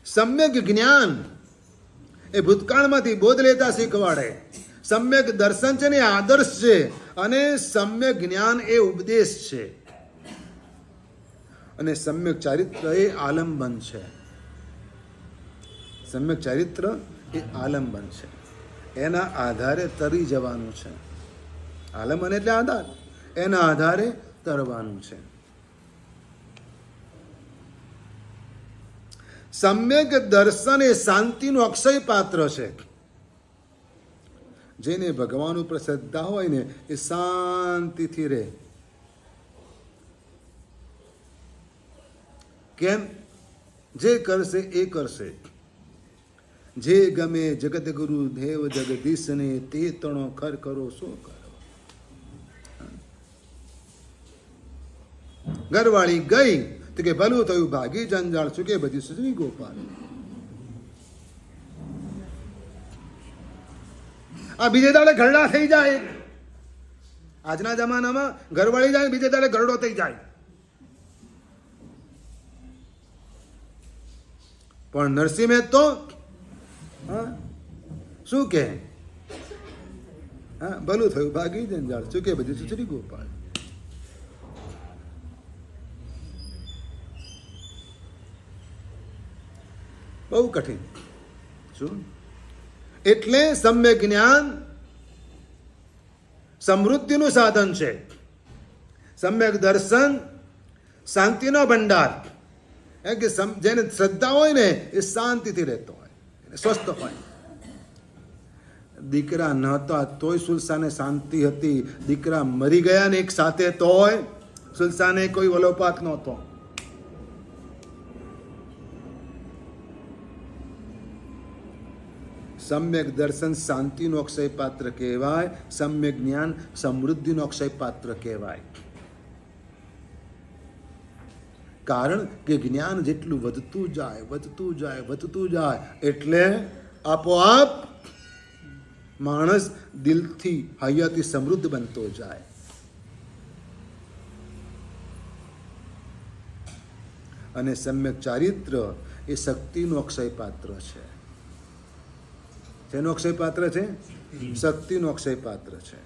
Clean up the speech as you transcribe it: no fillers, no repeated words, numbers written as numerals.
સમ્યક જ્ઞાન એ ભૂતકાળમાંથી બોધ લેતા શીખવાડે. સમ્યક દર્શન છે ને આદર્શ છે, અને સમ્યક જ્ઞાન એ ઉપદેશ છે, અને સમ્યક ચારિત્ર એ આલંબન છે. સમ્યક ચારિત્ર એ આલંબન છે, એના આધારે તરી જવાનું છે. આલંબન એટલે આધાર, એના આધારે તરવાનું છે. સમ્યક દર્શન એ શાંતિનું અક્ષય પાત્ર છે. જેને ભગવાન ઉપર શ્રદ્ધા હોય ને એ શાંતિથી રહે. કેમ? જે કરશે એ કરશે. જે ગમે જગત ગુરુ દેવ જગદીશને, તે તણો ખર કરો શું કરો. ઘરવાળી ગઈ તો કે ભલું થયું, ભાગી જંજાળ શું કે બધી સુધરી ગોપાલ. આ બીજે દાડે ઘરડા થઈ જાય. આજના જમાનામાં ઘરવાળી જાય, બીજે દાડે ઘરડો થઈ જાય. પણ નરસિંહ મહેતા તો શું કે, હા ભલું થયું, ભાગી જંજાળ શું કે બધી સુધરી ગોપાલ. બહુ કઠિન. શું? એટલે સમ્યક જ્ઞાન સમૃદ્ધિનું સાધન છે. સમ્યક દર્શન શાંતિનો ભંડાર. કે જેને શ્રદ્ધા હોય ને એ શાંતિથી રહેતો હોય, સ્વસ્થ હોય. દીકરા નહોતા તોય સુલસાને શાંતિ હતી. દીકરા મરી ગયા ને એક સાથે તોય સુલસાને કોઈ વલોપાત નહોતો. સમ્યક દર્શન શાંતિનું અક્ષય પાત્ર કહેવાય. સમ્યક જ્ઞાન સમૃદ્ધિનું અક્ષય પાત્ર કહેવાય. કારણ કે જ્ઞાન જેટલું વધતું જાય, વધતું જાય, વધતું જાય, એટલે આપોઆપ માણસ દિલથી હૈયાથી સમૃદ્ધ બનતો જાય. અને સમ્યક ચારિત્ર એ શક્તિનું અક્ષય પાત્ર છે. જેનું અક્ષય પાત્ર છે? શક્તિનું અક્ષય પાત્ર છે.